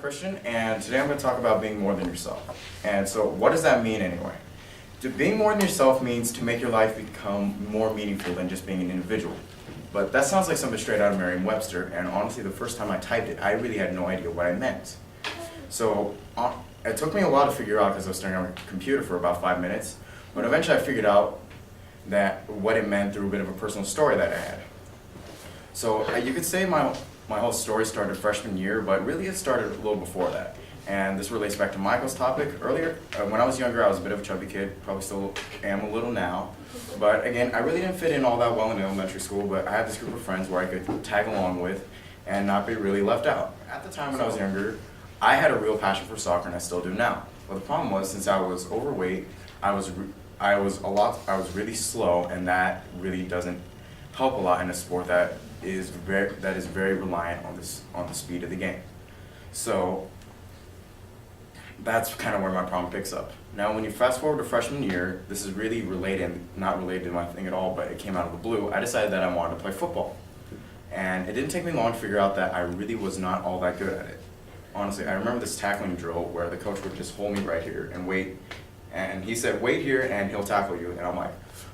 Christian, and today I'm going to talk about being more than yourself. And so what does that mean anyway? Being more than yourself means to make your life become more meaningful than just being an individual. But that sounds like something straight out of Merriam-Webster, and honestly the first time I typed it, I really had no idea what I meant. So it took me a while to figure out because I was staring at my computer for about 5 minutes, but eventually I figured out that what it meant through a bit of a personal story that I had. So you could say my whole story started freshman year, but really it started a little before that. And this relates back to Michael's topic earlier. When I was younger, I was a bit of a chubby kid, probably still am a little now. But again, I really didn't fit in all that well in elementary school, but I had this group of friends where I could tag along with and not be really left out. At the time when I was younger, I had a real passion for soccer, and I still do now. But the problem was, since I was overweight, I was really slow, and that really doesn't help a lot in a sport that is very reliant on the speed of the game. So that's kind of where my problem picks up. Now, when you fast forward to freshman year, this is really not related to my thing at all, but it came out of the blue. I decided that I wanted to play football, and it didn't take me long to figure out that I really was not all that good at it. Honestly, I remember this tackling drill where the coach would just hold me right here and wait, and he said, "Wait here and he'll tackle you," and I'm like,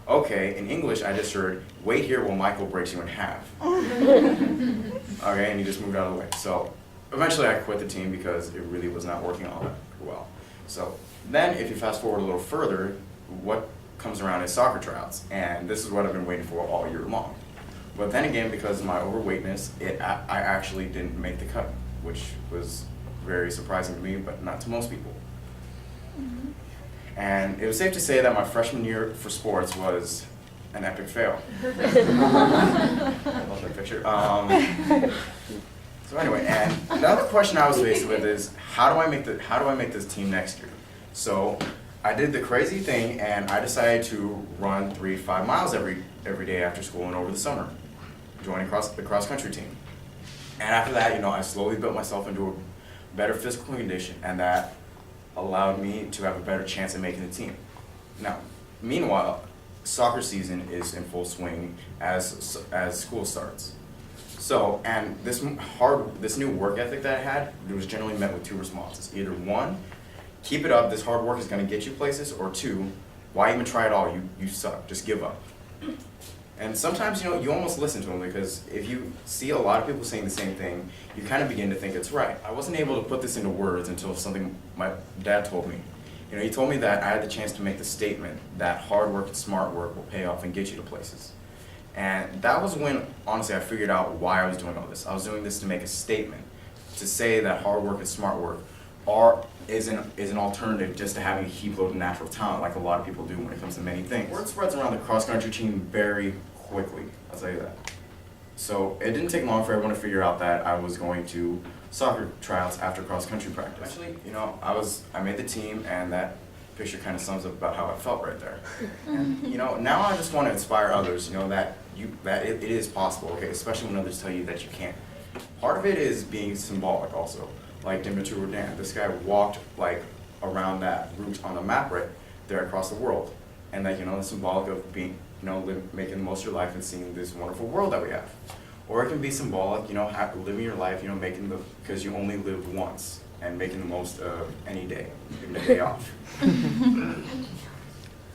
okay. In English, I just heard, "Wait here while Michael breaks you in half." Okay, and he just moved out of the way. So eventually I quit the team because it really was not working all that well. So then if you fast forward a little further, what comes around is soccer tryouts, and this is what I've been waiting for all year long. But then again, because of my overweightness, I actually didn't make the cut, which was very surprising to me, but not to most people. And it was safe to say that my freshman year for sports was an epic fail. I love that picture. So anyway, and another question I was faced with is, how do I make this team next year? So I did the crazy thing, and I decided to run 3 to 5 miles every day after school and over the summer, joining the cross country team. And after that, I slowly built myself into a better physical condition, and that allowed me to have a better chance at making the team. Now, meanwhile, soccer season is in full swing as school starts. So, and this new work ethic that I had, it was generally met with 2 responses. Either 1, keep it up, this hard work is going to get you places, or 2, why even try at all, you suck, just give up. And sometimes, you almost listen to them, because if you see a lot of people saying the same thing, you kind of begin to think it's right. I wasn't able to put this into words until something my dad told me. He told me that I had the chance to make the statement that hard work and smart work will pay off and get you to places. And that was when, honestly, I figured out why I was doing all this. I was doing this to make a statement, to say that hard work and smart work is an alternative just to having a heap load of natural talent, like a lot of people do when it comes to many things. Word spreads around the cross-country team very quickly, I'll tell you that. So it didn't take long for everyone to figure out that I was going to soccer tryouts after cross-country practice. Actually, I made the team, and that picture kind of sums up about how I felt right there. And, now I just want to inspire others, that it is possible, okay, especially when others tell you that you can't. Part of it is being symbolic also. Like Dimitri Rodin, this guy walked around that route on the map right there across the world, and that it's symbolic of being making the most of your life and seeing this wonderful world that we have. Or it can be symbolic, living your life, because you only live once, and making the most of any day, even a day off.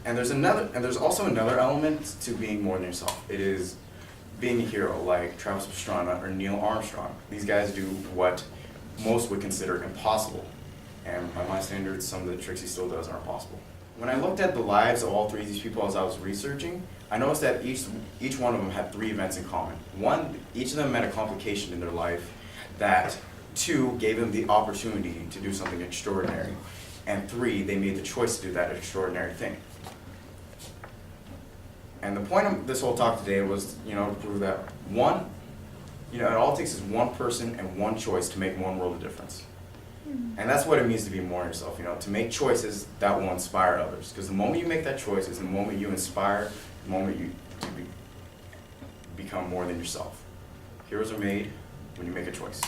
And there's also another element to being more than yourself. It is being a hero, like Travis Pastrana or Neil Armstrong. These guys do what most would consider impossible, and by my standards, some of the tricks he still does aren't possible. When I looked at the lives of all 3 of these people as I was researching, I noticed that each one of them had 3 events in common. 1, each of them met a complication in their life that 2, gave them the opportunity to do something extraordinary, and 3, they made the choice to do that extraordinary thing. And the point of this whole talk today was, to prove that 1, it all takes is 1 person and 1 choice to make 1 world of difference. And that's what it means to be more yourself, to make choices that will inspire others. Because the moment you make that choice is the moment you inspire, the moment you become more than yourself. Heroes are made when you make a choice.